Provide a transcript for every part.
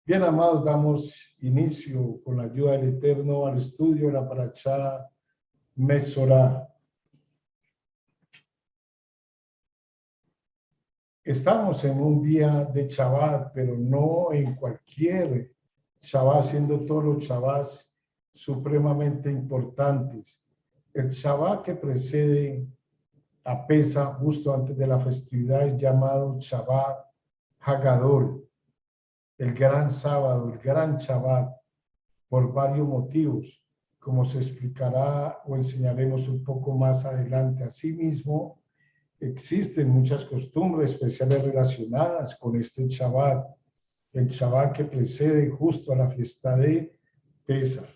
Bien, amados, damos inicio con la ayuda del Eterno al estudio de la Parashá Mesorá. Estamos en un día de Shabbat, pero no en cualquier Shabbat, siendo todos los Shabbats supremamente importantes. El Shabbat que precede a Pesach, justo antes de la festividad, es llamado Shabbat Hagadol, el gran sábado, el gran Shabbat, por varios motivos, como se explicará o enseñaremos un poco más adelante. Asimismo, existen muchas costumbres especiales relacionadas con este Shabbat, el Shabbat que precede justo a la fiesta de Pesach.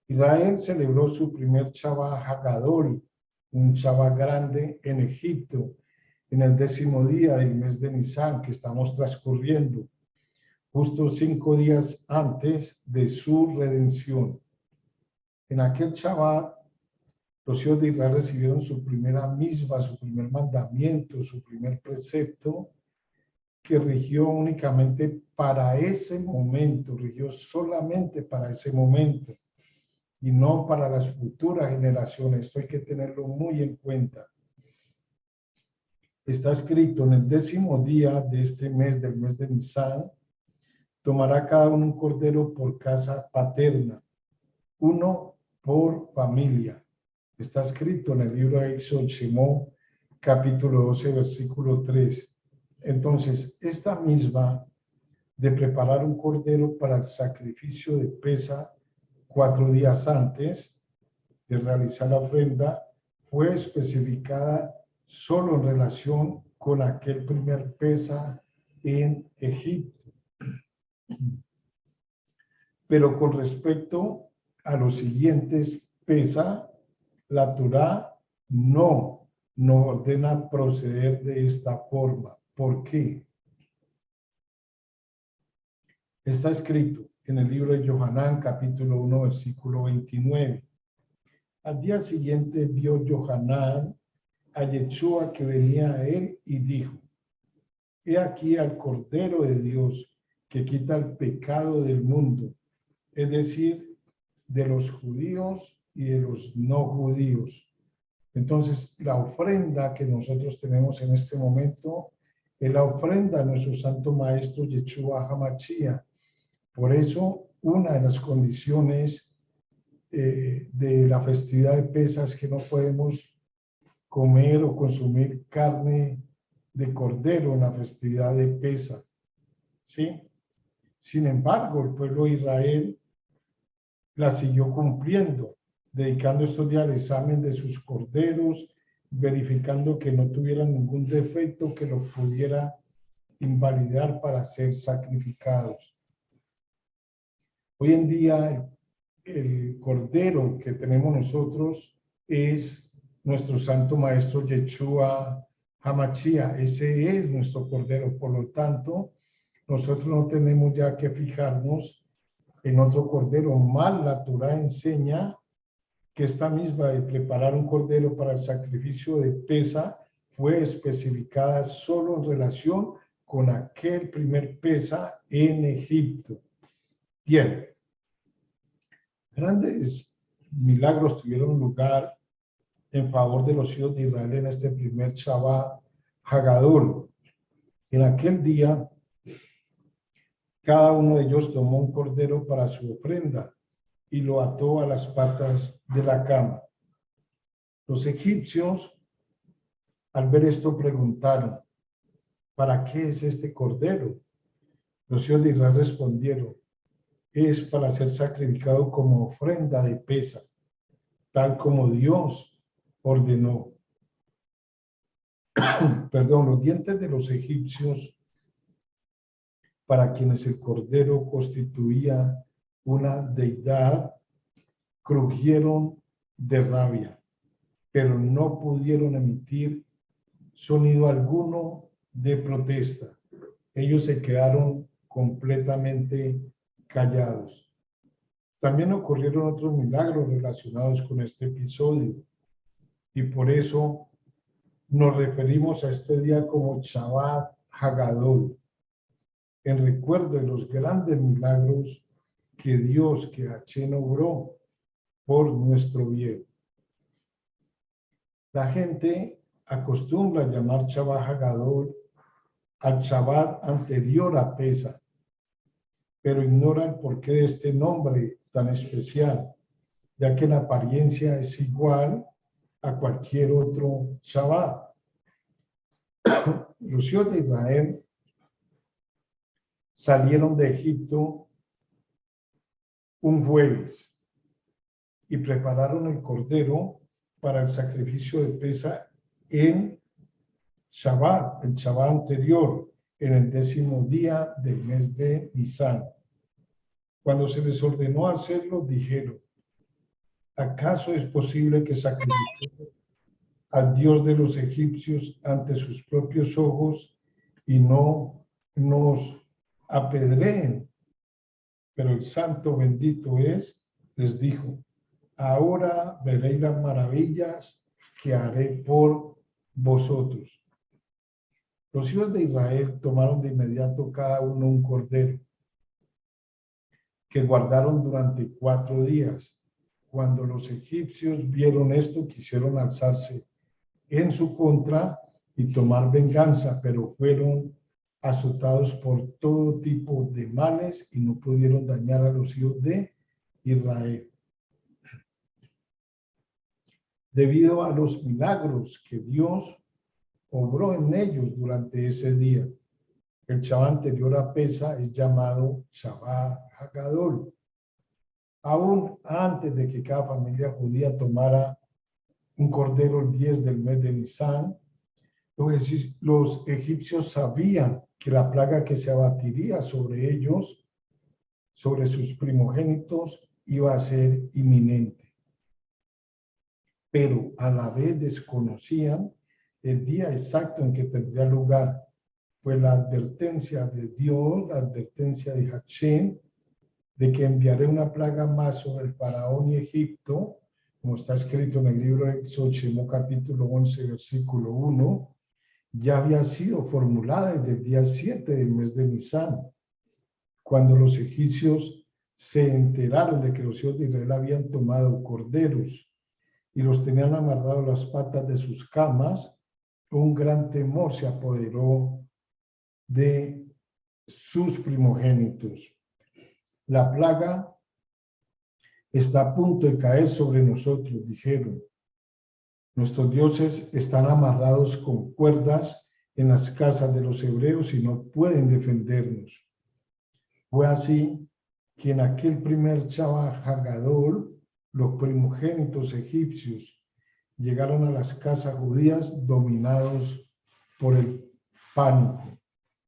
Israel celebró su primer Shabbat Hagadol, un Shabbat grande en Egipto, en el 10º día del mes de Nisan que estamos transcurriendo, justo 5 días antes de su redención. En aquel Shabbat, los hijos de Israel recibieron su primera misma, su primer mandamiento, su primer precepto, que rigió únicamente para ese momento, rigió solamente para ese momento y no para las futuras generaciones. Esto hay que tenerlo muy en cuenta. Está escrito: en el 10º día de este mes, del mes de Nisan, tomará cada uno un cordero por casa paterna, uno por familia. Está escrito en el libro de Éxodo, Shemó, capítulo 12, versículo 3. Entonces, esta misma de preparar un cordero para el sacrificio de Pesach 4 días antes de realizar la ofrenda, fue especificada solo en relación con aquel primer Pesach en Egipto. Pero con respecto a los siguientes Pesach, la Torá no nos ordena proceder de esta forma. ¿Por qué? Está escrito en el libro de Yohanan, capítulo 1, versículo 29. Al día siguiente vio Yohanan a Yeshua que venía a él y dijo: he aquí al Cordero de Dios que quita el pecado del mundo, es decir, de los judíos y de los no judíos. Entonces, la ofrenda que nosotros tenemos en este momento es la ofrenda de nuestro Santo Maestro Yeshua HaMashiach. Por eso, una de las condiciones de la festividad de Pesach es que no podemos comer o consumir carne de cordero en la festividad de Pesach, ¿sí? Sin embargo, el pueblo de Israel la siguió cumpliendo, dedicando estos días al examen de sus corderos, verificando que no tuvieran ningún defecto que los pudiera invalidar para ser sacrificados. Hoy en día, el cordero que tenemos nosotros es nuestro Santo Maestro Yeshua HaMashiach. Ese es nuestro cordero. Por lo tanto, nosotros no tenemos ya que fijarnos en otro cordero. Mal la Torá enseña que esta misma de preparar un cordero para el sacrificio de Pesach fue especificada solo en relación con aquel primer Pesach en Egipto. Bien, grandes milagros tuvieron lugar en favor de los hijos de Israel en este primer Shabbat Hagadol. En aquel día, cada uno de ellos tomó un cordero para su ofrenda y lo ató a las patas de la cama. Los egipcios, al ver esto, preguntaron: ¿para qué es este cordero? Los hijos de Israel respondieron: es para ser sacrificado como ofrenda de Pesach, tal como Dios ordenó. Perdón, los dientes de los egipcios, para quienes el cordero constituía una deidad, crujieron de rabia, pero no pudieron emitir sonido alguno de protesta. Ellos se quedaron completamente callados. También ocurrieron otros milagros relacionados con este episodio y por eso nos referimos a este día como Shabbat Hagadol. en recuerdo de los grandes milagros que Dios, que Hachén obró por nuestro bien. La gente acostumbra llamar Shabbat Hagadol al Shabbat anterior a Pesach, pero ignora el porqué de este nombre tan especial, ya que en apariencia es igual a cualquier otro Shabbat. Los hijos de Israel salieron de Egipto un jueves y prepararon el cordero para el sacrificio de Pesach en Shabbat, el Shabbat anterior, en el 10º día del mes de Nisan. Cuando se les ordenó hacerlo, dijeron: ¿acaso es posible que sacrifiquemos al Dios de los egipcios ante sus propios ojos y no nos apedreen? Pero el santo bendito es, les dijo: ahora veréis las maravillas que haré por vosotros. Los hijos de Israel tomaron de inmediato cada uno un cordero que guardaron durante 4 días. Cuando los egipcios vieron esto, quisieron alzarse en su contra y tomar venganza, pero fueron azotados por todo tipo de males y no pudieron dañar a los hijos de Israel. Debido a los milagros que Dios obró en ellos durante ese día, el Shabbat anterior a Pesach es llamado Shabbat Hagadol. Aún antes de que cada familia judía tomara un cordero el 10 del mes de Nisan, los egipcios sabían que la plaga que se abatiría sobre ellos, sobre sus primogénitos, iba a ser inminente. Pero a la vez desconocían el día exacto en que tendría lugar, pues la advertencia de Dios, la advertencia de Hachén, de que enviaré una plaga más sobre el faraón y Egipto, como está escrito en el libro de Éxodo, capítulo 11, versículo 1, ya había sido formulada desde el día 7 del mes de Nisan, cuando los egipcios se enteraron de que los hijos de Israel habían tomado corderos y los tenían amarrados las patas de sus camas. Un gran temor se apoderó de sus primogénitos. La plaga está a punto de caer sobre nosotros, dijeron. Nuestros dioses están amarrados con cuerdas en las casas de los hebreos y no pueden defendernos. Fue así que en aquel primer Shabbat Hagadol, los primogénitos egipcios llegaron a las casas judías dominados por el pánico,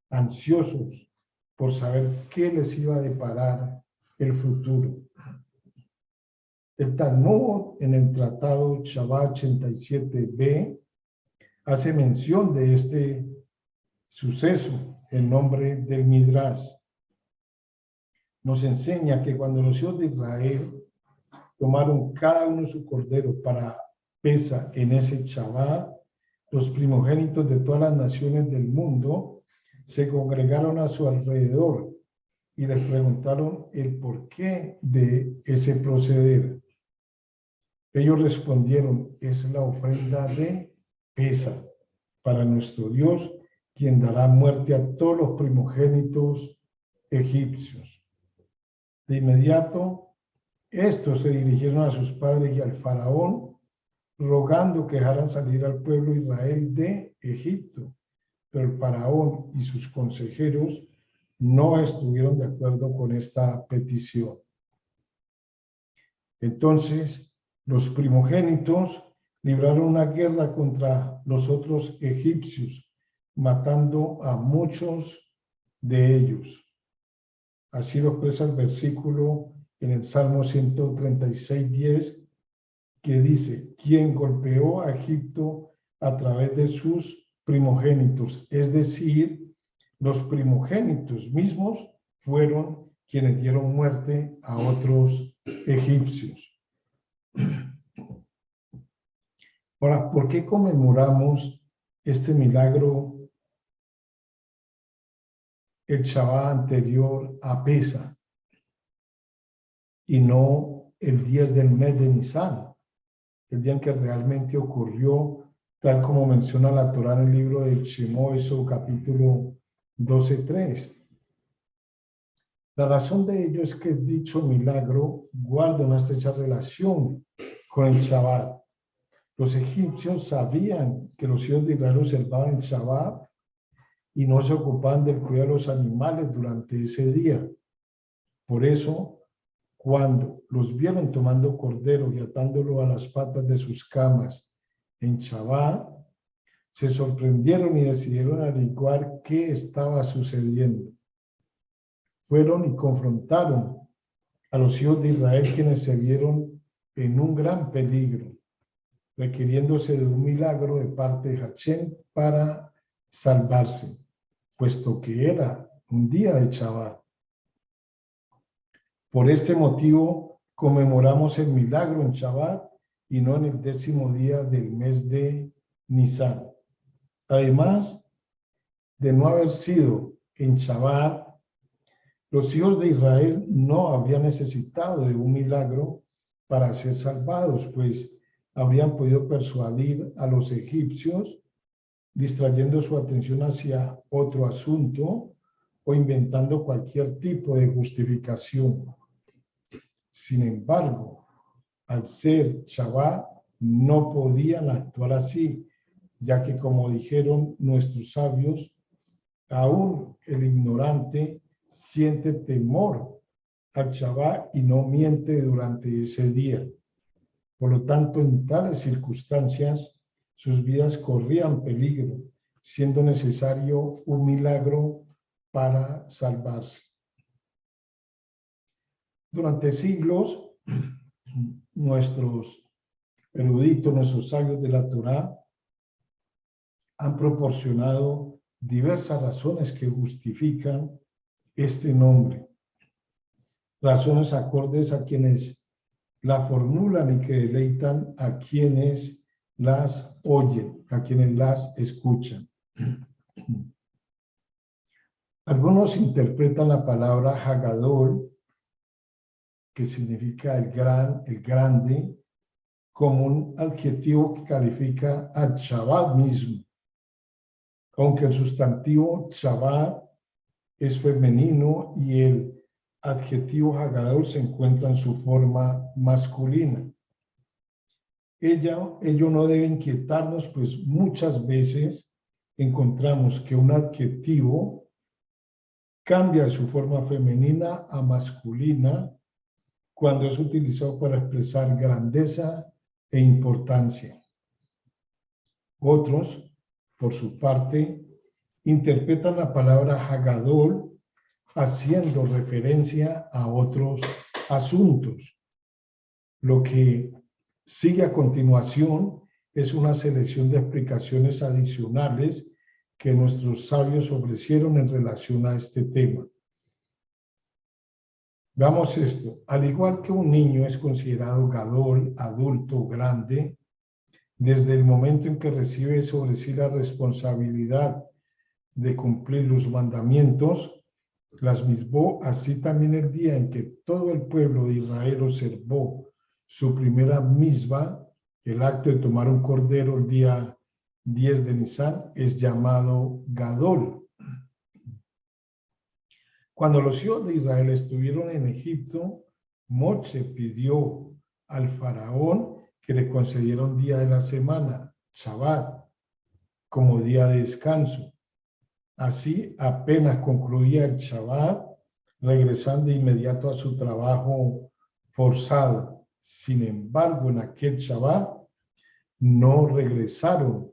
ansiosos por saber qué les iba a deparar el futuro. El Talmud, en el tratado Shabbat 87b, hace mención de este suceso en nombre del Midrash. Nos enseña que cuando los hijos de Israel tomaron cada uno su cordero para Pesach en ese Shabbat, los primogénitos de todas las naciones del mundo se congregaron a su alrededor y les preguntaron el porqué de ese proceder. Ellos respondieron: es la ofrenda de Pesach para nuestro Dios, quien dará muerte a todos los primogénitos egipcios. De inmediato, estos se dirigieron a sus padres y al faraón, rogando que dejaran salir al pueblo de Israel de Egipto. Pero el faraón y sus consejeros no estuvieron de acuerdo con esta petición. Entonces, los primogénitos libraron una guerra contra los otros egipcios, matando a muchos de ellos. Así lo expresa el versículo en el Salmo 136:10, que dice: quien golpeó a Egipto a través de sus primogénitos, es decir, los primogénitos mismos fueron quienes dieron muerte a otros egipcios. Ahora, ¿por qué conmemoramos este milagro el Shabbat anterior a Pesa y no el 10 del mes de Nisan, el día en que realmente ocurrió, tal como menciona la Torá en el libro de Shemot, capítulo 12:3. La razón de ello es que dicho milagro guarda una estrecha relación con el Shabbat. Los egipcios sabían que los hijos de Israel observaban el Shabbat y no se ocupaban del cuidado de los animales durante ese día. Por eso, cuando los vieron tomando cordero y atándolo a las patas de sus camas en Shabbat, se sorprendieron y decidieron averiguar qué estaba sucediendo. Fueron y confrontaron a los hijos de Israel, quienes se vieron en un gran peligro, requiriéndose de un milagro de parte de Hashem para salvarse, puesto que era un día de Shabbat. Por este motivo conmemoramos el milagro en Shabbat y no en el 10º día del mes de Nisan. Además de no haber sido en Shabbat, los hijos de Israel no habrían necesitado de un milagro para ser salvados, pues habrían podido persuadir a los egipcios, distrayendo su atención hacia otro asunto o inventando cualquier tipo de justificación. Sin embargo, al ser Shabbat, no podían actuar así, ya que, como dijeron nuestros sabios, aún el ignorante siente temor al Shabbat y no miente durante ese día. Por lo tanto, en tales circunstancias, sus vidas corrían peligro, siendo necesario un milagro para salvarse. Durante siglos, nuestros eruditos, nuestros sabios de la Torá, han proporcionado diversas razones que justifican este nombre. Razones acordes a quienes la formulan y que deleitan a quienes las oyen, a quienes las escuchan. Algunos interpretan la palabra Hagadol, que significa el gran, el grande, como un adjetivo que califica al Shabbat mismo, aunque el sustantivo Shabbat es femenino y el adjetivo Hagadol se encuentra en su forma masculina. Ello no debe inquietarnos, pues muchas veces encontramos que un adjetivo cambia de su forma femenina a masculina cuando es utilizado para expresar grandeza e importancia. Otros, por su parte, interpretan la palabra Hagadol haciendo referencia a otros asuntos. Lo que sigue a continuación es una selección de explicaciones adicionales que nuestros sabios ofrecieron en relación a este tema. Veamos esto. Al igual que un niño es considerado gadol, adulto, grande, desde el momento en que recibe sobre sí la responsabilidad de cumplir los mandamientos, las misbó, así también el día en que todo el pueblo de Israel observó su primera misbah, el acto de tomar un cordero el día 10 de Nisan, es llamado Gadol. Cuando los hijos de Israel estuvieron en Egipto, Moshe pidió al faraón que le concediera un día de la semana, Shabbat, como día de descanso. Así, apenas concluía el Shabbat, regresando de inmediato a su trabajo forzado. Sin embargo, en aquel Shabbat no regresaron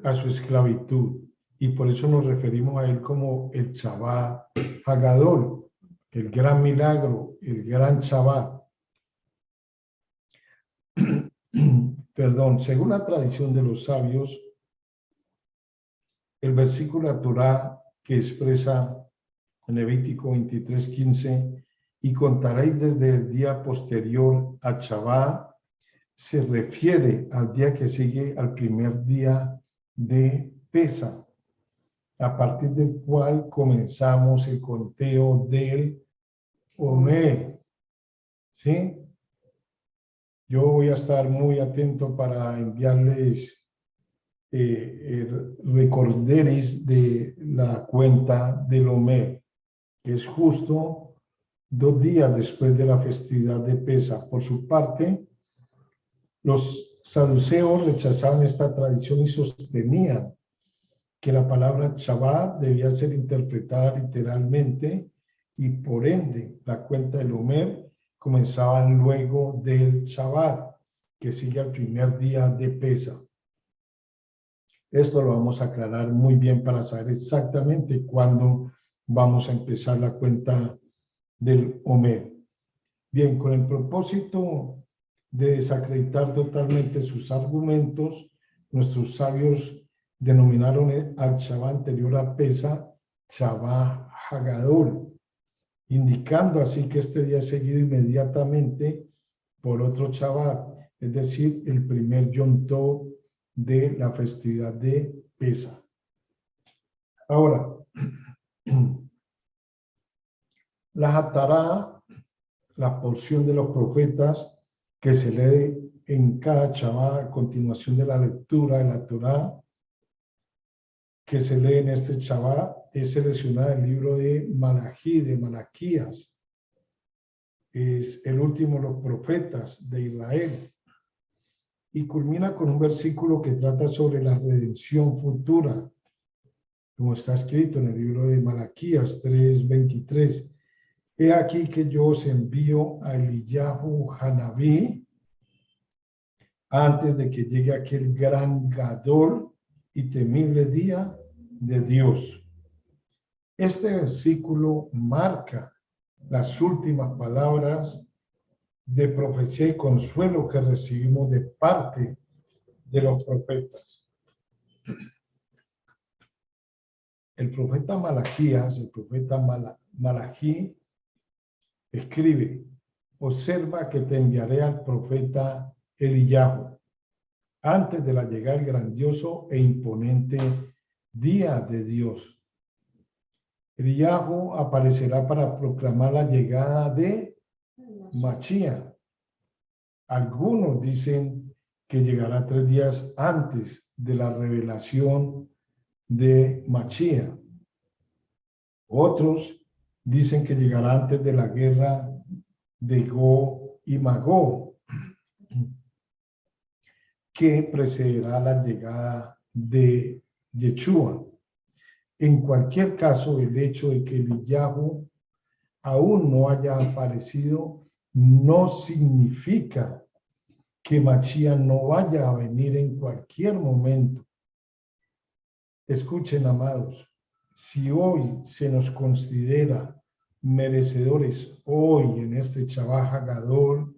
a su esclavitud y por eso nos referimos a él como el Shabbat Hagadol, el gran milagro, el gran Shabbat. Perdón, según la tradición de los sabios, el versículo de Torá que expresa en Levítico 23:15, y contaréis desde el día posterior a Shabbat, se refiere al día que sigue al primer día de Pesa. a partir del cual comenzamos el conteo del Omer. ¿Sí? Yo voy a estar muy atento para enviarles recorderis de la cuenta del Omer, que es justo 2 días después de la festividad de Pesaj. Por su parte, los saduceos rechazaban esta tradición y sostenían que la palabra Shabbat debía ser interpretada literalmente y por ende la cuenta del Omer comenzaba luego del Shabbat, que sigue al primer día de Pesaj. Esto lo vamos a aclarar muy bien para saber exactamente cuándo vamos a empezar la cuenta del Omer. Bien, con el propósito de desacreditar totalmente sus argumentos, nuestros sabios denominaron al Shabbat anterior a Pesaj Shabbat Hagadol, indicando así que este día es seguido inmediatamente por otro Shabbat, es decir, el primer Yom Tov de la festividad de Pesaj. Ahora, la Hatará, la porción de los profetas que se lee en cada Shabbat a continuación de la lectura de la Torá, que se lee en este Shabbat, es seleccionada del libro de Malají, de Malaquías. Es el último de los profetas de Israel. Y culmina con un versículo que trata sobre la redención futura, como está escrito en el libro de Malaquías 3:23. He aquí que yo os envío a Eliyahu Hanabí antes de que llegue aquel gran Gadol y temible día de Dios. Este versículo marca las últimas palabras de profecía y consuelo que recibimos de parte de los profetas. El profeta Malaquías, el profeta Malají, escribe: observa que te enviaré al profeta Eliyahu antes de la llegada del grandioso e imponente día de Dios. Eliyahu aparecerá para proclamar la llegada de Mashiach. Algunos dicen que llegará 3 días antes de la revelación de Mashiach. Otros dicen que llegará antes de la guerra de Gog y Magog, que precederá la llegada de Yeshua. En cualquier caso, el hecho de que Eliyahu aún no haya aparecido no significa que Mashiach no vaya a venir en cualquier momento. Escuchen, amados, si hoy se nos considera merecedores, hoy en este Shabbat Hagadol,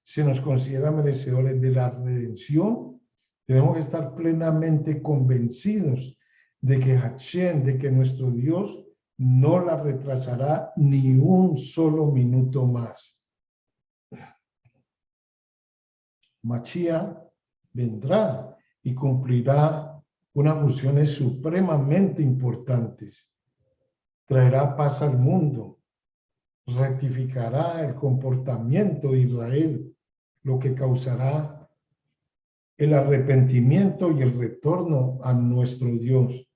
se nos considera merecedores de la redención, tenemos que estar plenamente convencidos de que Hashem, de que nuestro Dios no la retrasará ni un solo minuto más. Mashiach vendrá y cumplirá unas funciones supremamente importantes. Traerá paz al mundo, rectificará el comportamiento de Israel, lo que causará el arrepentimiento y el retorno a nuestro Dios.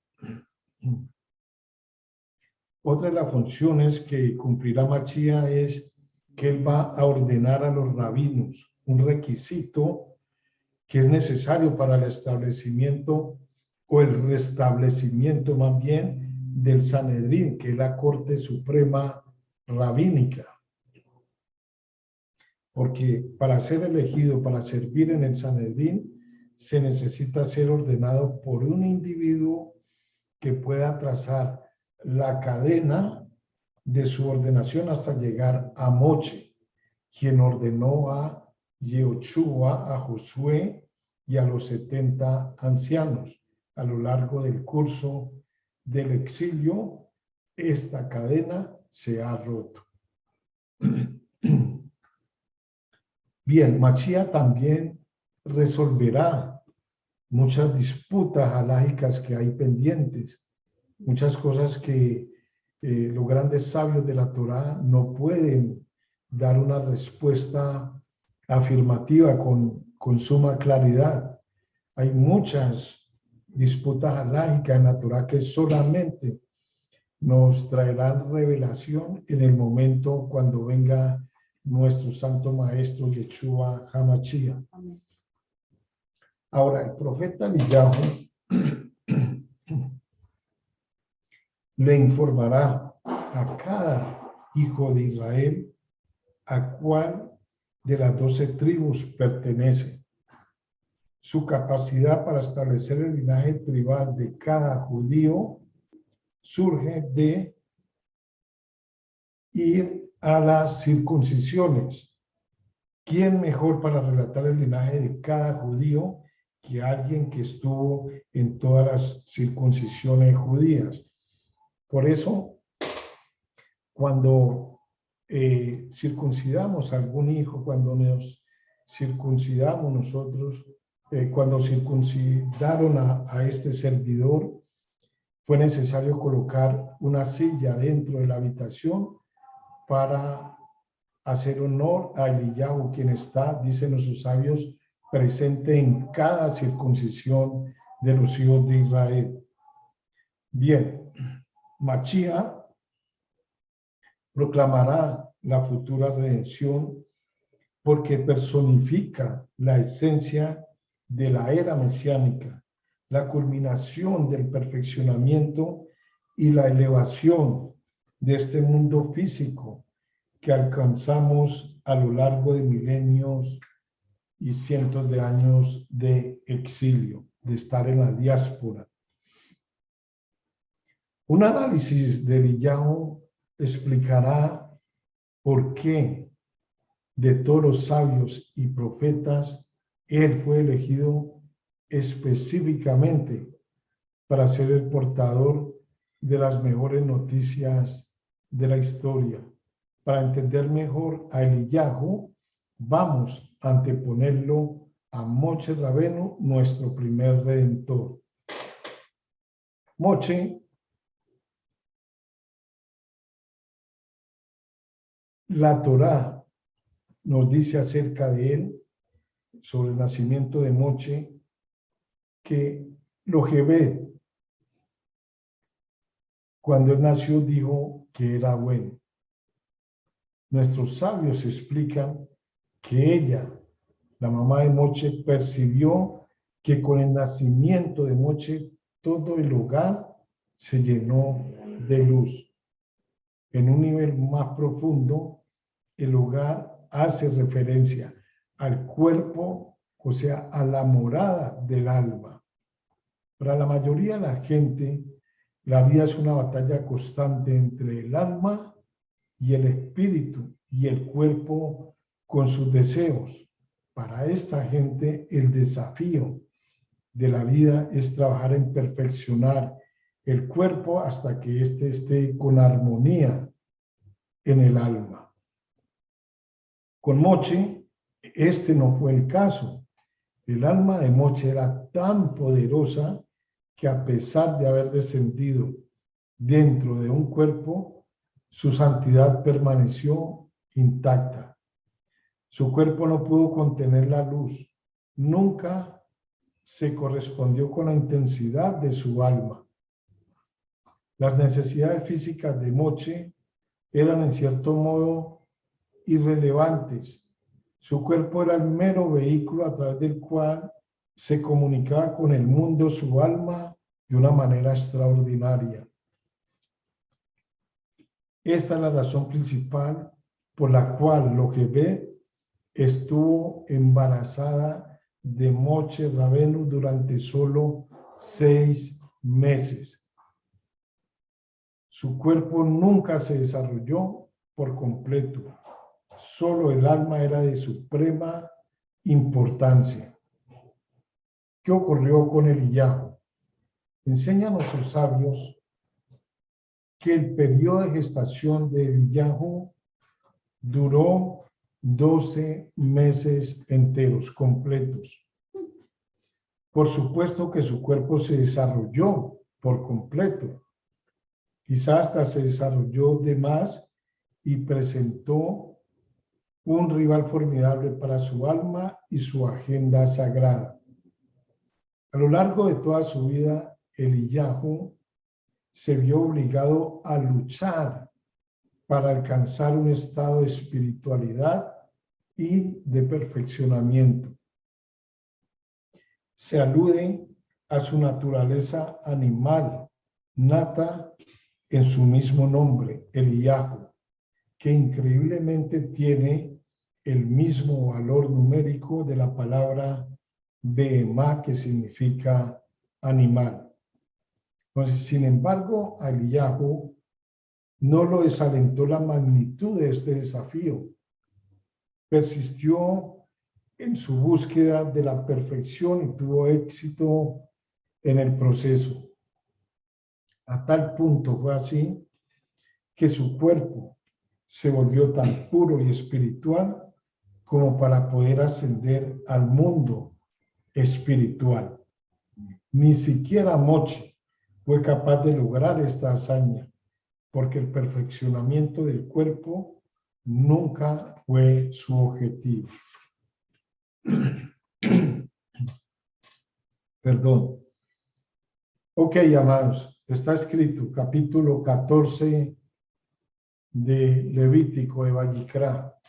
Otra de las funciones que cumplirá Mashiach es que él va a ordenar a los rabinos, un requisito que es necesario para el establecimiento o el restablecimiento más bien del Sanedrín, que es la Corte Suprema Rabínica. Porque para ser elegido, para servir en el Sanedrín, se necesita ser ordenado por un individuo que pueda trazar la cadena de su ordenación hasta llegar a Moche, quien ordenó a Yehoshua, a Josué y a los 70 ancianos. A lo largo del curso del exilio, esta cadena se ha roto. Bien, Mashiach también resolverá muchas disputas alágicas que hay pendientes muchas cosas que los grandes sabios de la Torá no pueden dar una respuesta afirmativa con suma claridad. Hay muchas disputas alágicas en la Torá que solamente nos traerán revelación en el momento cuando venga nuestro santo maestro Yeshua HaMashiach. Ahora, el profeta Eliyahu le informará a cada hijo de Israel a cuál de las 12 tribus pertenece. Su capacidad para establecer el linaje tribal de cada judío surge de ir a las circuncisiones. ¿Quién mejor para relatar el linaje de cada judío que alguien que estuvo en todas las circuncisiones judías? Por eso, cuando circuncidamos a algún hijo, cuando nos circuncidamos nosotros, cuando circuncidaron a este servidor, fue necesario colocar una silla dentro de la habitación para hacer honor a Eliyahu, quien está, dicen nuestros sabios, presente en cada circuncisión de los hijos de Israel. Bien, Mashiach proclamará la futura redención porque personifica la esencia de la era mesiánica, la culminación del perfeccionamiento y la elevación de este mundo físico que alcanzamos a lo largo de milenios y cientos de años de exilio, de estar en la diáspora. Un análisis de Eliyahu explicará por qué de todos los sabios y profetas él fue elegido específicamente para ser el portador de las mejores noticias de la historia. Para entender mejor a Eliyahu, vamos a anteponerlo a Moshe Rabenu, nuestro primer redentor. Moshe, la Torá nos dice acerca de él, sobre el nacimiento de Moshe, que Jochebed, cuando él nació, dijo que era bueno. Nuestros sabios explican que ella, la mamá de Moshe, percibió que con el nacimiento de Moshe todo el hogar se llenó de luz. En un nivel más profundo, el hogar hace referencia al cuerpo, o sea, a la morada del alma. Para la mayoría de la gente, la vida es una batalla constante entre el alma y el espíritu y el cuerpo con sus deseos. Para esta gente, el desafío de la vida es trabajar en perfeccionar el cuerpo hasta que éste esté con armonía en el alma. Con Moshe, este no fue el caso. El alma de Moshe era tan poderosa que a pesar de haber descendido dentro de un cuerpo, su santidad permaneció intacta. Su cuerpo no pudo contener la luz. Nunca se correspondió con la intensidad de su alma. Las necesidades físicas de Moshe eran en cierto modo irrelevantes. Su cuerpo era el mero vehículo a través del cual se comunicaba con el mundo su alma de una manera extraordinaria. Esta es la razón principal por la cual Jochebed estuvo embarazada de Moshe Rabenu durante solo 6 meses. Su cuerpo nunca se desarrolló por completo. Solo el alma era de suprema importancia. ¿Qué ocurrió con Eliyahu? Enseñan nuestros sabios que el periodo de gestación de Eliyahu duró 12 meses enteros, completos. Por supuesto que su cuerpo se desarrolló por completo. Quizás hasta se desarrolló de más y presentó un rival formidable para su alma y su agenda sagrada. A lo largo de toda su vida, Eliyahu se vio obligado a luchar para alcanzar un estado de espiritualidad y de perfeccionamiento. Se alude a su naturaleza animal, nata en su mismo nombre, Eliyahu, que increíblemente tiene el mismo valor numérico de la palabra behemá, que significa animal. Entonces, sin embargo, a Eliyahu no lo desalentó la magnitud de este desafío. Persistió en su búsqueda de la perfección y tuvo éxito en el proceso. A tal punto fue así que su cuerpo se volvió tan puro y espiritual como para poder ascender al mundo espiritual. Ni siquiera Moche fue capaz de lograr esta hazaña, porque el perfeccionamiento del cuerpo nunca fue su objetivo. Perdón. Ok, amados, está escrito, capítulo 14 de Levítico de Vallicrá,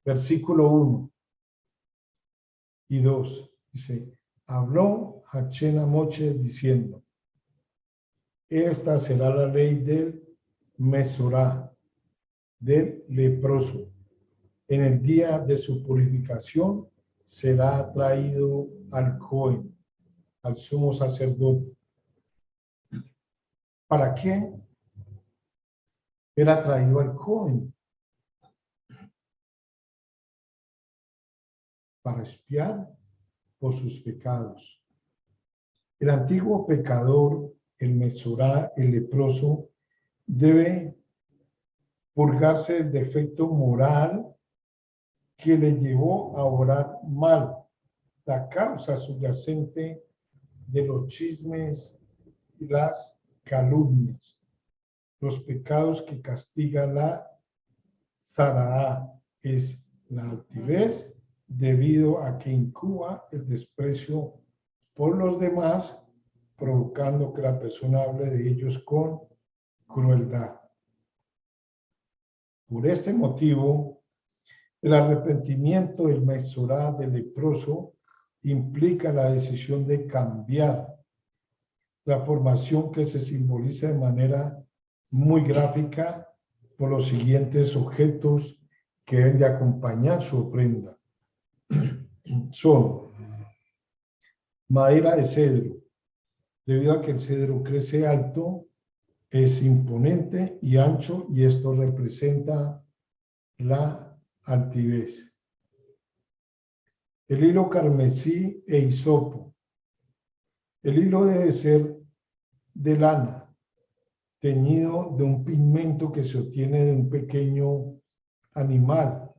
versículo 1 y 2. Dice, habló Hachén a Moche diciendo, esta será la ley del Mesorá, del leproso. En el día de su purificación será traído al Cohen, al sumo sacerdote. ¿Para qué era traído al Cohen? Para expiar por sus pecados. El antiguo pecador, el Mesorá, el leproso, debe purgarse del defecto moral que le llevó a orar mal, la causa subyacente de los chismes y las calumnias, los pecados que castiga la Zaraá, es la altivez, debido a que incuba el desprecio por los demás, provocando que la persona hable de ellos con crueldad. Por este motivo, el arrepentimiento del Mesorá del leproso implica la decisión de cambiar, transformación que se simboliza de manera muy gráfica por los siguientes objetos que deben de acompañar su ofrenda. Son madera de cedro, debido a que el cedro crece alto, es imponente y ancho, y esto representa la altivez. El hilo carmesí e hisopo. El hilo debe ser de lana, teñido de un pigmento que se obtiene de un pequeño animal,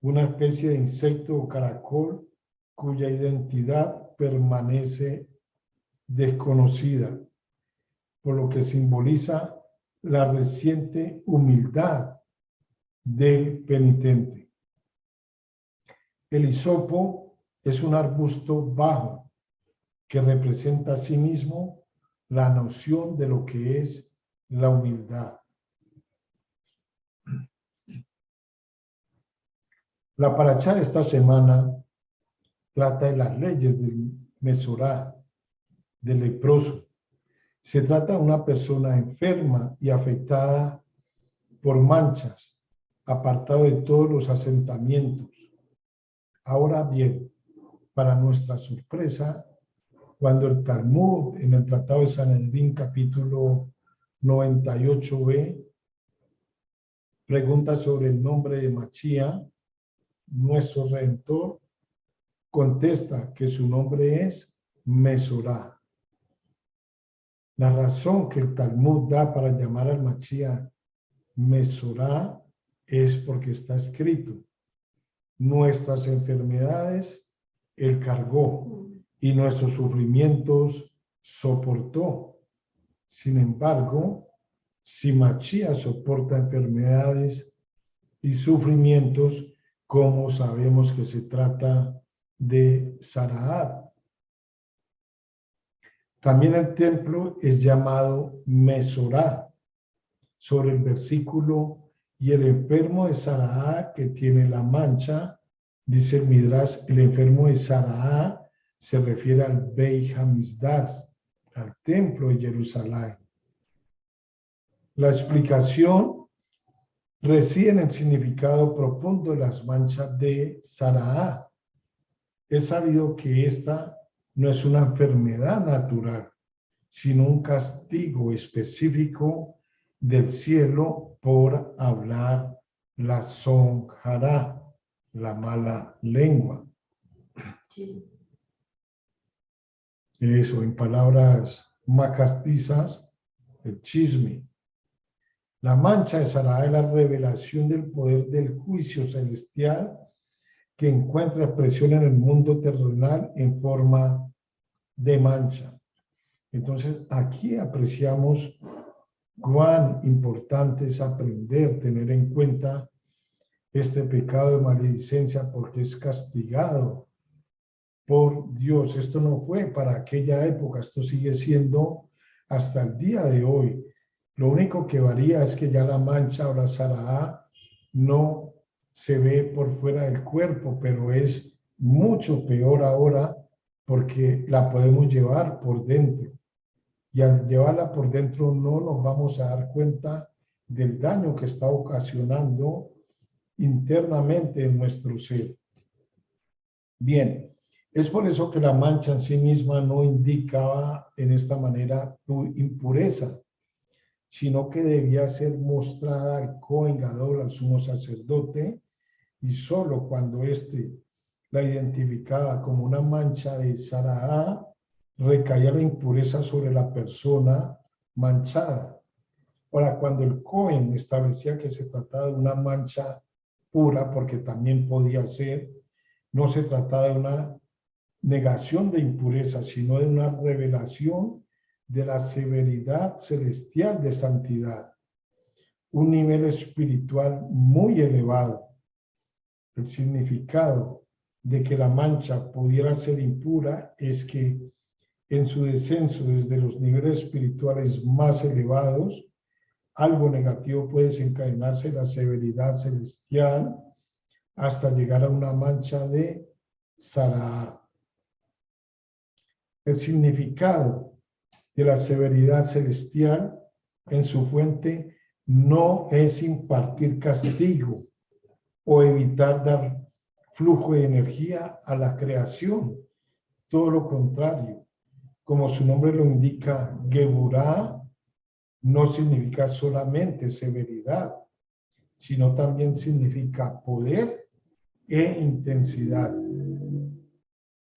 una especie de insecto o caracol cuya identidad permanece desconocida, por lo que simboliza la reciente humildad del penitente. El hisopo es un arbusto bajo que representa asimismo la noción de lo que es la humildad. La parashá de esta semana trata de las leyes del Mesorá, del leproso. Se trata de una persona enferma y afectada por manchas, apartado de todos los asentamientos. Ahora bien, para nuestra sorpresa, cuando el Talmud, en el Tratado de Sanedrín, capítulo 98b, pregunta sobre el nombre de Machía, nuestro Redentor, contesta que su nombre es Mesorá. La razón que el Talmud da para llamar al Machía Mesorá es porque está escrito, nuestras enfermedades Él cargó y nuestros sufrimientos soportó. Sin embargo, si Machías soporta enfermedades y sufrimientos, ¿cómo sabemos que se trata de Sarahat? También el templo es llamado Mesorá, sobre el versículo, y el enfermo de Sarahat que tiene la mancha, dice el Midrash, el enfermo de Sarahat se refiere al Beit HaMikdash, al templo de Jerusalén. La explicación reside en el significado profundo de las manchas de Sarahat. Es sabido que esta no es una enfermedad natural, sino un castigo específico del cielo por hablar la sonjará, la mala lengua. Eso, en palabras macastizas, el chisme. La mancha de Sarahat es la revelación del poder del juicio celestial que encuentra expresión en el mundo terrenal en forma de mancha. Entonces, aquí apreciamos cuán importante es aprender, tener en cuenta este pecado de maledicencia porque es castigado por Dios. Esto no fue para aquella época, esto sigue siendo hasta el día de hoy. Lo único que varía es que ya la mancha o la Sarahat no se ve por fuera del cuerpo, pero es mucho peor ahora porque la podemos llevar por dentro. Y al llevarla por dentro no nos vamos a dar cuenta del daño que está ocasionando internamente en nuestro ser. Bien, es por eso que la mancha en sí misma no indicaba en esta manera impureza, sino que debía ser mostrada al Cohen Gadol, al sumo sacerdote, y solo cuando éste la identificaba como una mancha de Sarahat, recaía la impureza sobre la persona manchada. Ahora, cuando el Cohen establecía que se trataba de una mancha pura, porque también podía ser, no se trataba de una negación de impureza, sino de una revelación de la severidad celestial de santidad, un nivel espiritual muy elevado. El significado de que la mancha pudiera ser impura es que en su descenso desde los niveles espirituales más elevados, algo negativo puede desencadenarse la severidad celestial hasta llegar a una mancha de Sarahat. El significado de la severidad celestial en su fuente no es impartir castigo o evitar dar flujo de energía a la creación. Todo lo contrario. Como su nombre lo indica, Geburah no significa solamente severidad, sino también significa poder e intensidad,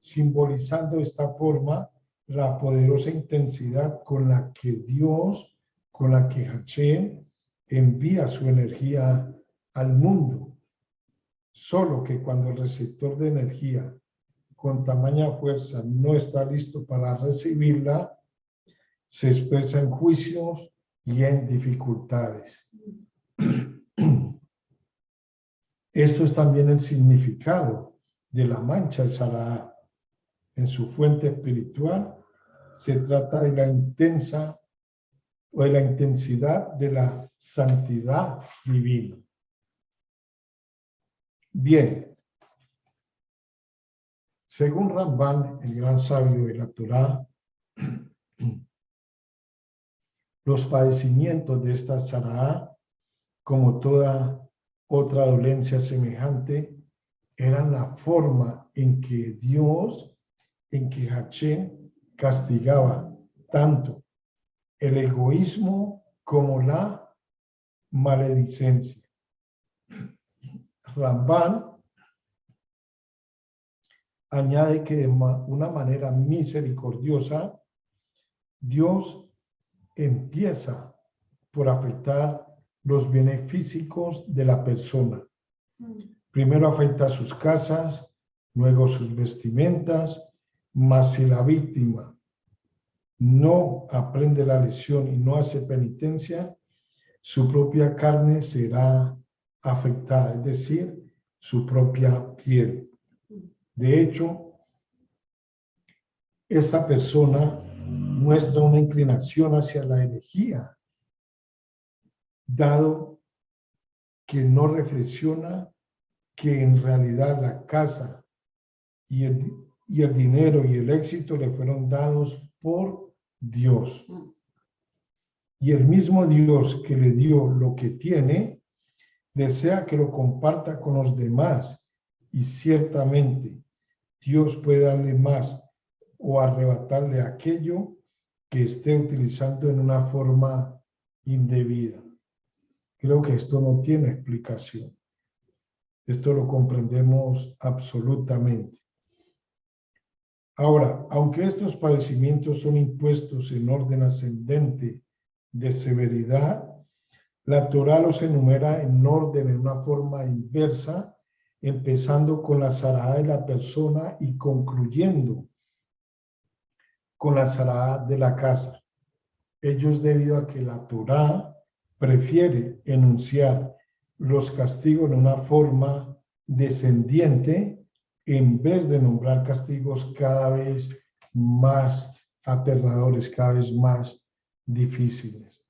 simbolizando de esta forma la poderosa intensidad con la que Dios, con la que Hashem envía su energía al mundo. Solo que cuando el receptor de energía con tamaña fuerza no está listo para recibirla, se expresa en juicios y en dificultades. Esto es también el significado de la mancha de Sarahat. En su fuente espiritual se trata de la intensa o de la intensidad de la santidad divina. Bien, según Ramban, el gran sabio de la Torá, los padecimientos de esta Sarahat, como toda otra dolencia semejante, eran la forma en que Dios, en que Hashem castigaba tanto el egoísmo como la maledicencia. Ramban añade que de una manera misericordiosa, Dios empieza por afectar los bienes físicos de la persona. Primero afecta sus casas, luego sus vestimentas, mas si la víctima no aprende la lección y no hace penitencia, su propia carne será afectada, es decir, su propia piel. De hecho, esta persona muestra una inclinación hacia la herejía, dado que no reflexiona que en realidad la casa y el dinero y el éxito le fueron dados por Dios. Y el mismo Dios que le dio lo que tiene, desea que lo comparta con los demás. Y ciertamente Dios puede darle más o arrebatarle aquello que esté utilizando en una forma indebida. Creo que esto no tiene explicación. Esto lo comprendemos absolutamente. Ahora, aunque estos padecimientos son impuestos en orden ascendente de severidad, la Torá los enumera en orden, en una forma inversa, empezando con la zarada de la persona y concluyendo con la zarada de la casa. Ellos, debido a que la Torá prefiere enunciar los castigos en una forma descendiente, en vez de nombrar castigos cada vez más aterradores, cada vez más difíciles.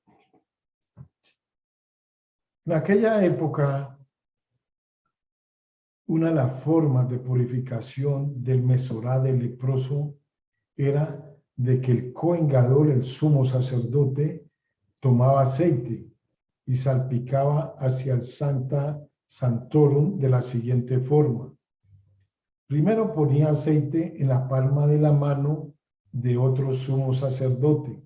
En aquella época, una de las formas de purificación del mesorá del leproso era de que el Cohen Gadol, el sumo sacerdote, tomaba aceite y salpicaba hacia el Sancta Sanctorum de la siguiente forma. Primero ponía aceite en la palma de la mano de otro sumo sacerdote,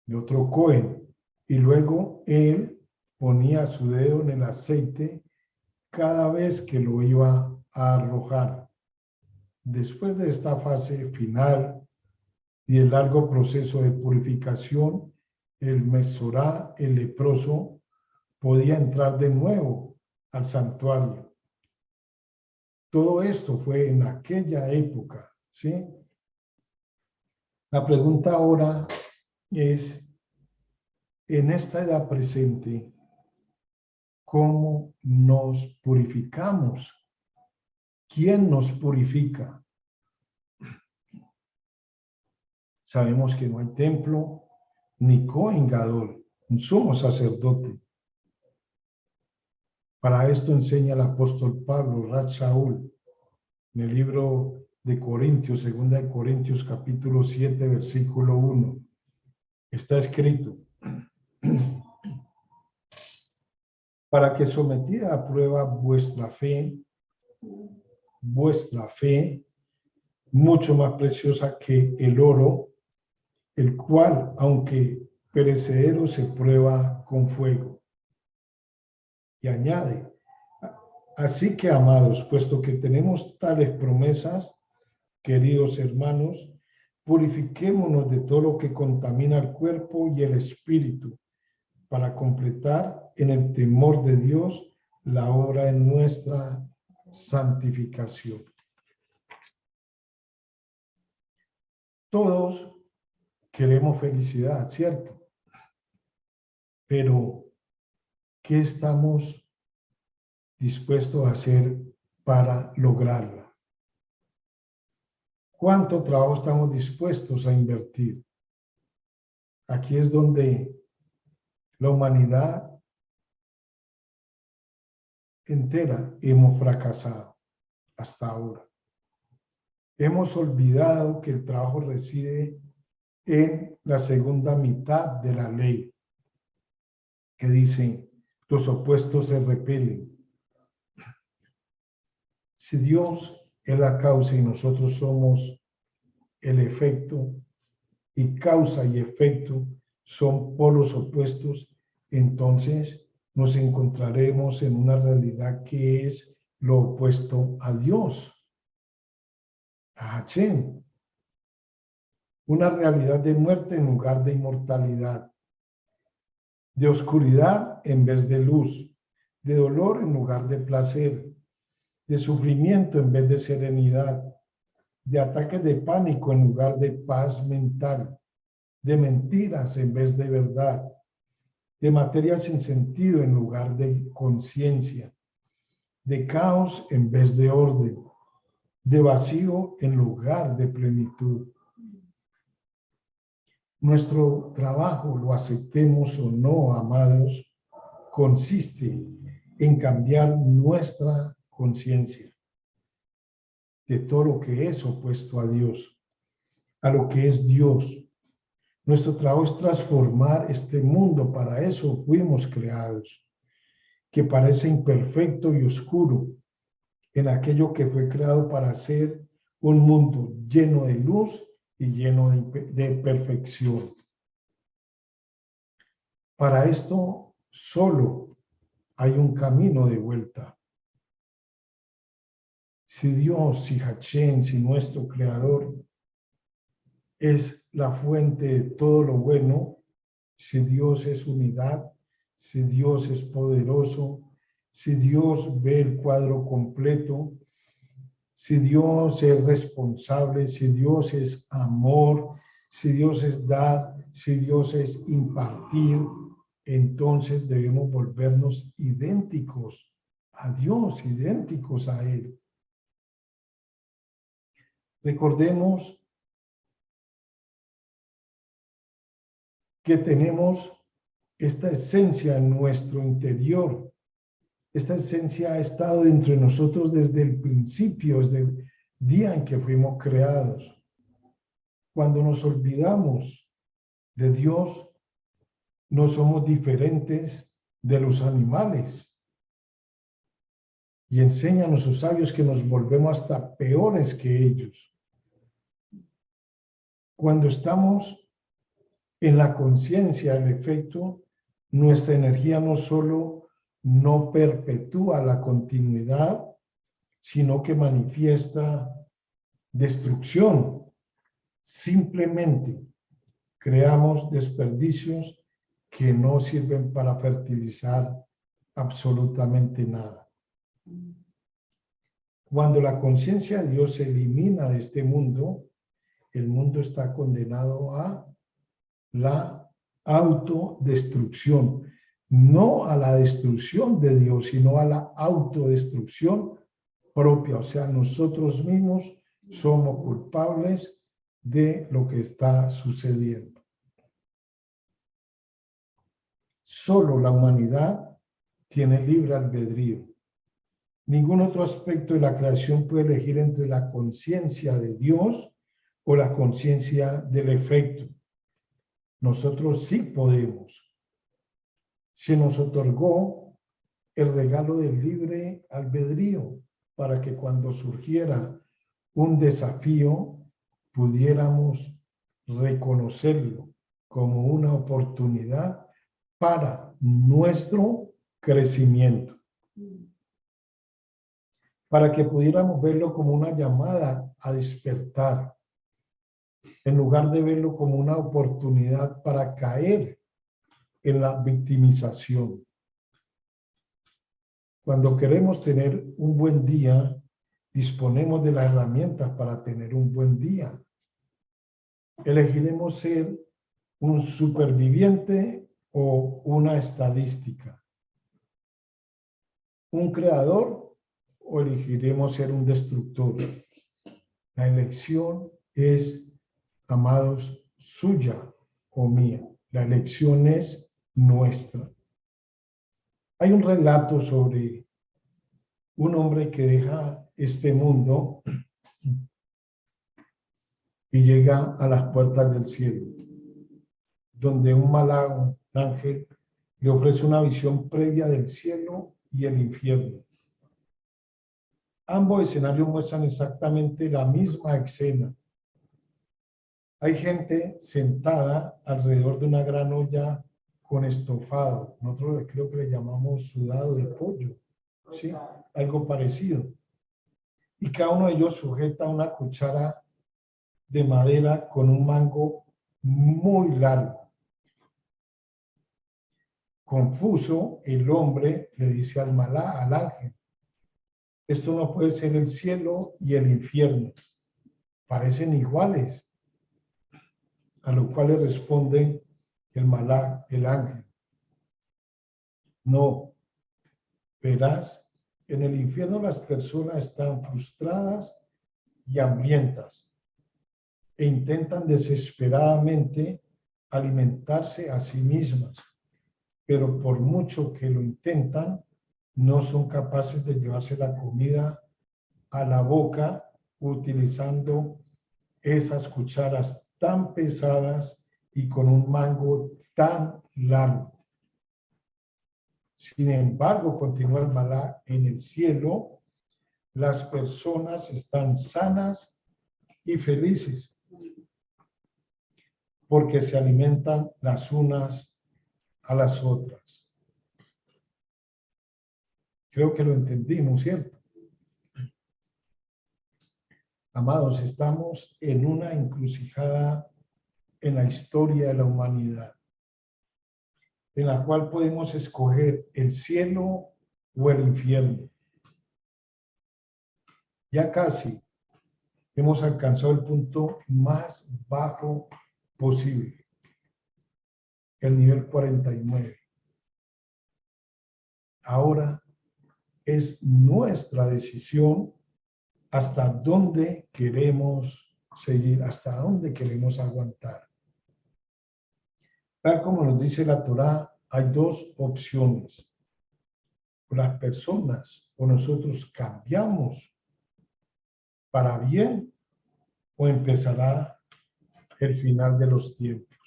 de otro Cohen, y luego él ponía su dedo en el aceite cada vez que lo iba a arrojar. Después de esta fase final y el largo proceso de purificación, el mesorá, el leproso, podía entrar de nuevo al santuario. Todo esto fue en aquella época, ¿sí? La pregunta ahora es, en esta edad presente, ¿cómo nos purificamos? ¿Quién nos purifica? Sabemos que no hay templo, ni Cohen Gadol, un sumo sacerdote. Para esto enseña el apóstol Pablo, Rat Shaul, en el libro de Corintios, 2 de Corintios, capítulo 7, versículo 1. Está escrito, para que sometida a prueba vuestra fe, mucho más preciosa que el oro, el cual, aunque perecedero, se prueba con fuego. Y añade, así que, amados, puesto que tenemos tales promesas, queridos hermanos, purifiquémonos de todo lo que contamina el cuerpo y el espíritu, para completar en el temor de Dios la obra de nuestra santificación. Todos queremos felicidad, ¿cierto? Pero, ¿qué estamos dispuestos a hacer para lograrla? ¿Cuánto trabajo estamos dispuestos a invertir? Aquí es donde la humanidad entera hemos fracasado hasta ahora. Hemos olvidado que el trabajo reside en la segunda mitad de la ley, que dice, los opuestos se repelen. Si Dios es la causa y nosotros somos el efecto, y causa y efecto son polos opuestos, entonces nos encontraremos en una realidad que es lo opuesto a Dios, a Hachem. Una realidad de muerte en lugar de inmortalidad, de oscuridad en vez de luz, de dolor en lugar de placer, de sufrimiento en vez de serenidad, de ataques de pánico en lugar de paz mental, de mentiras en vez de verdad, de materia sin sentido en lugar de conciencia, de caos en vez de orden, de vacío en lugar de plenitud. Nuestro trabajo, lo aceptemos o no, amados, consiste en cambiar nuestra conciencia de todo lo que es opuesto a Dios, a lo que es Dios. Nuestro trabajo es transformar este mundo, para eso fuimos creados, que parece imperfecto y oscuro, en aquello que fue creado para ser un mundo lleno de luz y lleno de perfección. Para esto solo hay un camino de vuelta. Si Dios, si Hachén, si nuestro Creador es la fuente de todo lo bueno, si Dios es unidad, si Dios es poderoso, si Dios ve el cuadro completo, si Dios es responsable, si Dios es amor, si Dios es dar, si Dios es impartir, entonces debemos volvernos idénticos a Dios, idénticos a Él. Recordemos que tenemos esta esencia en nuestro interior. Esta esencia ha estado dentro de nosotros desde el principio, desde el día en que fuimos creados. Cuando nos olvidamos de Dios, no somos diferentes de los animales. Y enseñan los sabios que nos volvemos hasta peores que ellos. Cuando estamos en la conciencia, en efecto, nuestra energía no solo no perpetúa la continuidad, sino que manifiesta destrucción. Simplemente creamos desperdicios que no sirven para fertilizar absolutamente nada. Cuando la conciencia de Dios se elimina de este mundo, el mundo está condenado a la autodestrucción, no a la destrucción de Dios, sino a la autodestrucción propia. O sea, nosotros mismos somos culpables de lo que está sucediendo. Solo la humanidad tiene libre albedrío. Ningún otro aspecto de la creación puede elegir entre la conciencia de Dios o la conciencia del efecto. Nosotros sí podemos. Se nos otorgó el regalo del libre albedrío para que cuando surgiera un desafío pudiéramos reconocerlo como una oportunidad para nuestro crecimiento. Para que pudiéramos verlo como una llamada a despertar, en lugar de verlo como una oportunidad para caer en la victimización. Cuando queremos tener un buen día, disponemos de las herramientas para tener un buen día. Elegiremos ser un superviviente o una estadística, un creador o elegiremos ser un destructor. La elección es, amados, suya o mía. La elección es nuestra. Hay un relato sobre un hombre que deja este mundo y llega a las puertas del cielo, donde un malago, un ángel, le ofrece una visión previa del cielo y el infierno. Ambos escenarios muestran exactamente la misma escena. Hay gente sentada alrededor de una gran olla con estofado. Nosotros creo que le llamamos sudado de pollo, ¿sí? Algo parecido. Y cada uno de ellos sujeta una cuchara de madera con un mango muy largo. Confuso, el hombre le dice al ángel: esto no puede ser el cielo y el infierno. Parecen iguales. A lo cual le responde el malaj, el ángel: no, verás, en el infierno las personas están frustradas y hambrientas e intentan desesperadamente alimentarse a sí mismas, pero por mucho que lo intentan, no son capaces de llevarse la comida a la boca utilizando esas cucharas tan pesadas y con un mango tan largo. Sin embargo, continúa el malaj, en el cielo las personas están sanas y felices porque se alimentan las unas a las otras. Creo que lo entendimos, ¿cierto? Amados, estamos en una encrucijada en la historia de la humanidad, en la cual podemos escoger el cielo o el infierno. Ya casi hemos alcanzado el punto más bajo posible, el nivel 49. Ahora es nuestra decisión hasta dónde queremos seguir, hasta dónde queremos aguantar. Tal como nos dice la Torá, hay dos opciones. Las personas o nosotros cambiamos para bien o empezará el final de los tiempos.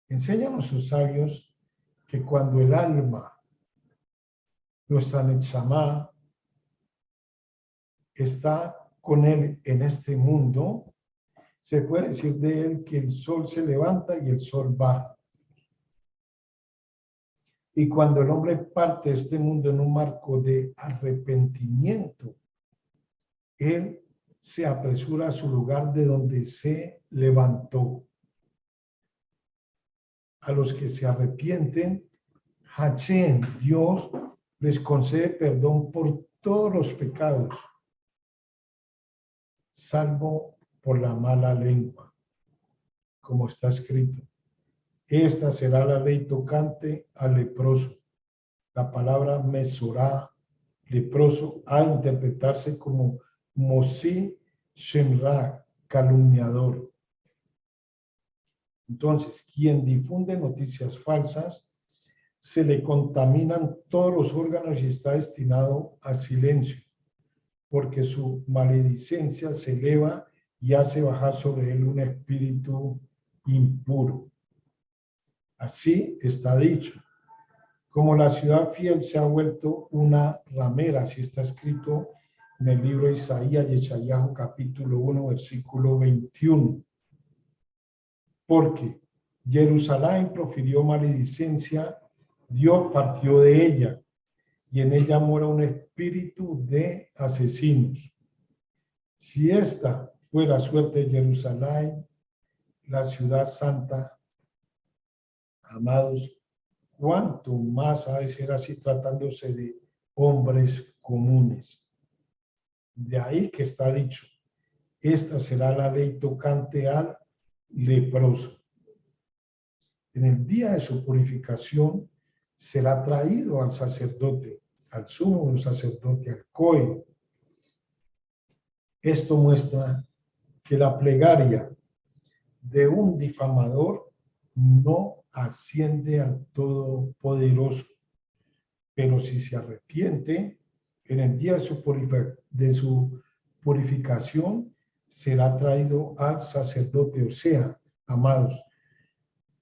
Enseñan nuestros sabios que cuando el alma, nuestra Neshama, está con él en este mundo, se puede decir de él que el sol se levanta y el sol baja. Y cuando el hombre parte de este mundo en un marco de arrepentimiento, él se apresura a su lugar de donde se levantó. A los que se arrepienten, Hashem, Dios, les concede perdón por todos los pecados, salvo por la mala lengua, como está escrito. Esta será la ley tocante al leproso. La palabra mesorá, leproso, a interpretarse como Mosí Shemra, calumniador. Entonces, quien difunde noticias falsas, se le contaminan todos los órganos y está destinado a silencio, porque su maledicencia se eleva y hace bajar sobre él un espíritu impuro. Así está dicho. Como la ciudad fiel se ha vuelto una ramera, así está escrito en el libro de Isaías, Yeshayahu, capítulo 1, versículo 21. Porque Jerusalén profirió maledicencia, Dios partió de ella, y en ella mora un espíritu de asesinos. Si esta fue la suerte de Jerusalén, la ciudad santa, amados, cuánto más ha de ser así tratándose de hombres comunes. De ahí que está dicho, esta será la ley tocante al leproso. En el día de su purificación será traído al sacerdote, al sumo sacerdote, al Cohen. Esto muestra que la plegaria de un difamador no asciende al Todopoderoso, pero si se arrepiente, en el día de su purificación será traído al sacerdote. O sea, amados,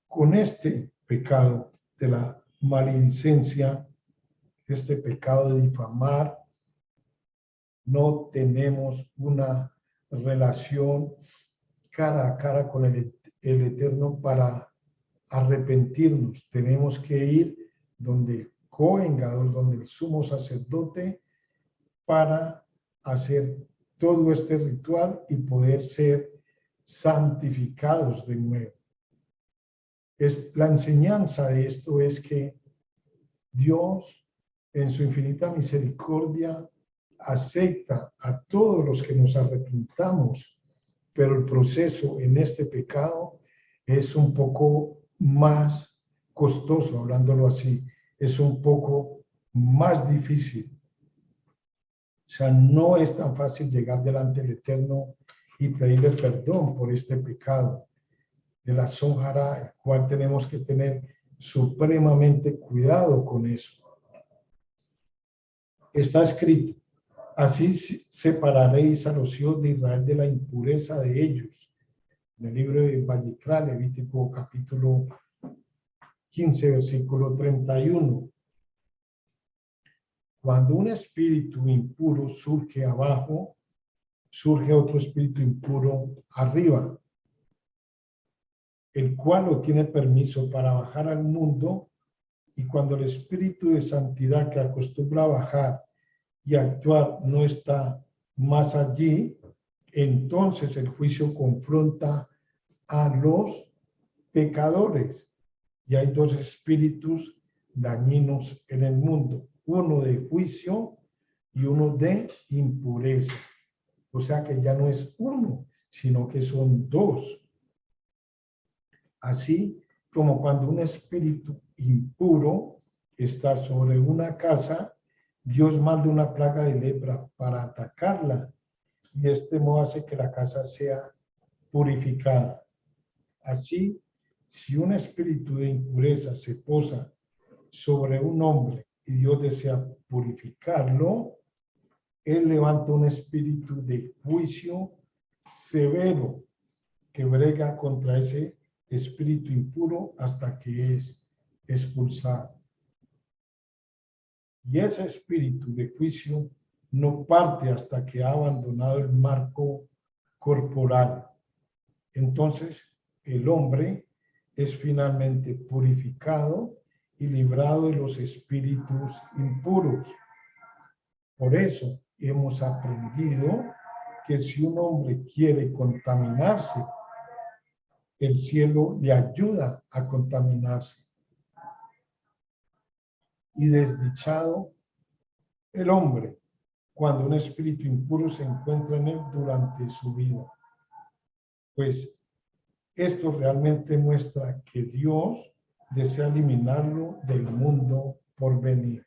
con este pecado de la maledicencia, este pecado de difamar, no tenemos una relación cara a cara con el Eterno para arrepentirnos. Tenemos que ir donde el Cohen Gadol, donde el sumo sacerdote, para hacer todo este ritual y poder ser santificados de nuevo. La enseñanza de esto es que Dios, en su infinita misericordia, acepta a todos los que nos arrepintamos pero el proceso en este pecado es un poco más costoso, hablándolo así, es un poco más difícil. O sea, no es tan fácil llegar delante del Eterno y pedirle perdón por este pecado de la Sonjara, el cual tenemos que tener supremamente cuidado con eso. Está escrito: así separaréis a los hijos de Israel de la impureza de ellos. En el libro de Vayikra, Levítico capítulo 15, versículo 31. Cuando un espíritu impuro surge abajo, surge otro espíritu impuro arriba, el cual no tiene permiso para bajar al mundo, y cuando el espíritu de santidad que acostumbra a bajar y actuar no está más allí, entonces el juicio confronta a los pecadores. Y hay dos espíritus dañinos en el mundo, uno de juicio y uno de impureza. O sea que ya no es uno, sino que son dos. Así como cuando un espíritu impuro está sobre una casa, Dios manda una plaga de lepra para atacarla, y este modo hace que la casa sea purificada. Así, si un espíritu de impureza se posa sobre un hombre y Dios desea purificarlo, Él levanta un espíritu de juicio severo que brega contra ese espíritu impuro hasta que es expulsado. Y ese espíritu de juicio no parte hasta que ha abandonado el marco corporal. Entonces, el hombre es finalmente purificado y librado de los espíritus impuros. Por eso hemos aprendido que si un hombre quiere contaminarse, el cielo le ayuda a contaminarse. Y desdichado el hombre cuando un espíritu impuro se encuentra en él durante su vida. Pues esto realmente muestra que Dios desea eliminarlo del mundo por venir.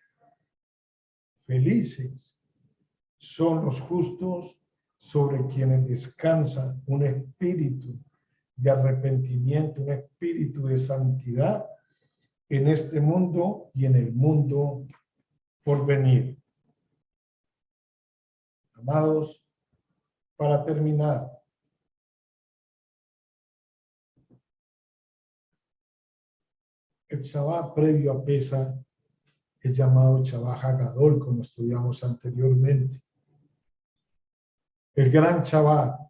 Felices son los justos sobre quienes descansa un espíritu de arrepentimiento, un espíritu de santidad en este mundo y en el mundo por venir. Amados, para terminar, el Shabbat previo a Pesach es llamado Shabbat Hagadol, como estudiamos anteriormente. El gran Shabbat,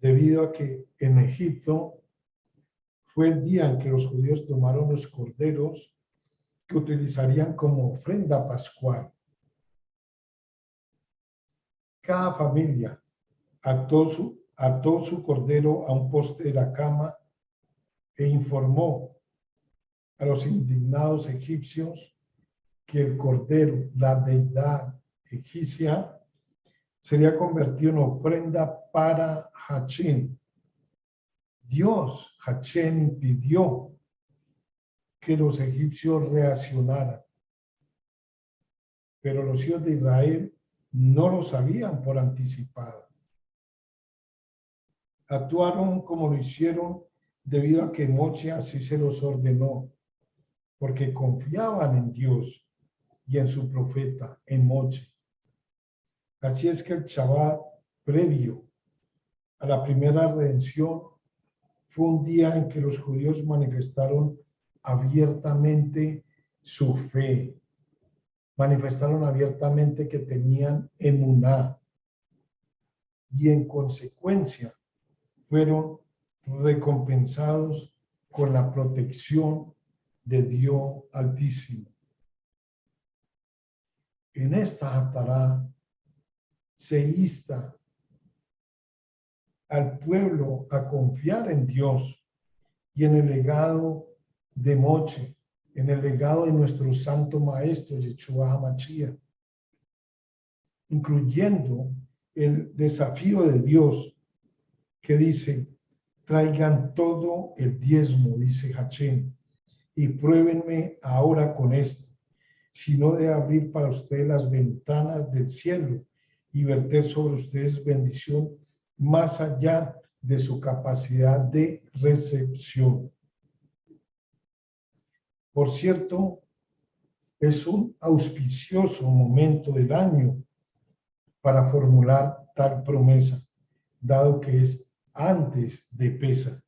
debido a que en Egipto fue el día en que los judíos tomaron los corderos que utilizarían como ofrenda pascual. Cada familia ató su cordero a un poste de la cama e informó a los indignados egipcios que el cordero, la deidad egipcia, sería convertido en ofrenda para Hachín. Dios, Hachén, impidió que los egipcios reaccionaran, pero los hijos de Israel no lo sabían por anticipado. Actuaron como lo hicieron debido a que Moche así se los ordenó, porque confiaban en Dios y en su profeta, en Moche. Así es que el Shabbat previo a la primera redención fue un día en que los judíos manifestaron abiertamente su fe, manifestaron abiertamente que tenían emuná, y en consecuencia fueron recompensados con la protección de Dios Altísimo. En esta Haftará se insta al pueblo a confiar en Dios y en el legado de Moche, en el legado de nuestro santo maestro Yeshua HaMashiach, incluyendo el desafío de Dios que dice, traigan todo el diezmo, dice Hachén, y pruébenme ahora con esto, sino de abrir para ustedes las ventanas del cielo y verter sobre ustedes bendición más allá de su capacidad de recepción. Por cierto, es un auspicioso momento del año para formular tal promesa, dado que es antes de Pesaj,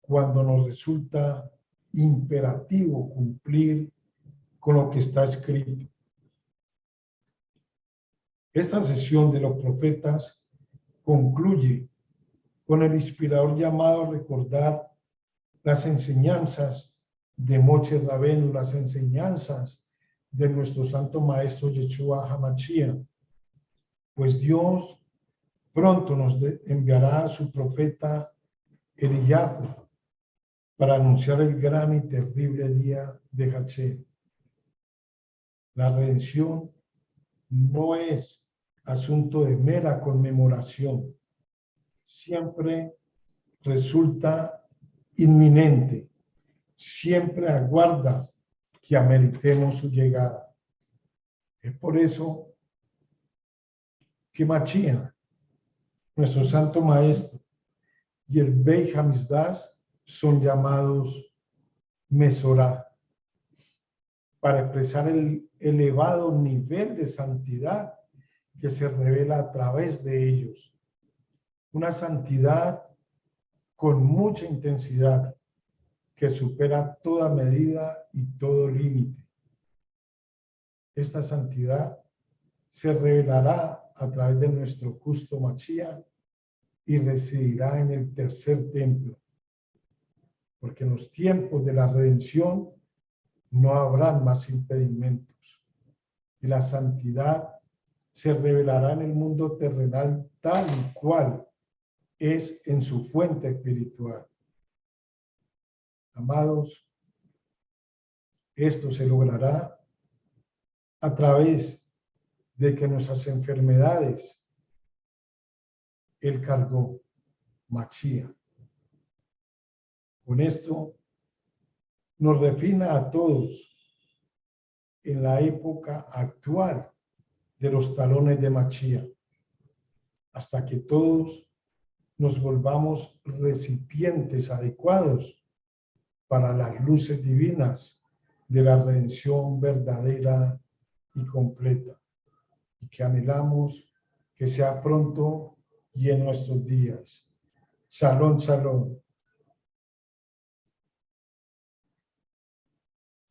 cuando nos resulta imperativo cumplir con lo que está escrito. Esta sesión de los profetas concluye con el inspirador llamado a recordar las enseñanzas de Moshe Rabenu, las enseñanzas de nuestro santo maestro Yeshua HaMashiach, pues Dios pronto nos enviará a su profeta Eliyahu para anunciar el gran y terrible día de Hachén. La redención no es asunto de mera conmemoración, siempre resulta inminente, siempre aguarda que ameritemos su llegada. Es por eso que Mashiach, nuestro santo maestro, y el Beit HaMikdash son llamados Mesorá, para expresar el elevado nivel de santidad que se revela a través de ellos. Una santidad con mucha intensidad que supera toda medida y todo límite. Esta santidad se revelará a través de nuestro justo Mashiach y residirá en el tercer templo, porque en los tiempos de la redención no habrán más impedimentos y la santidad se revelará en el mundo terrenal tal y cual es en su fuente espiritual. Amados, esto se logrará a través de que nuestras enfermedades Él cargó, Mashiach. Con esto nos refina a todos en la época actual de los talones de Mashiach, hasta que todos nos volvamos recipientes adecuados para las luces divinas de la redención verdadera y completa, y que anhelamos que sea pronto y en nuestros días. Shalom, shalom.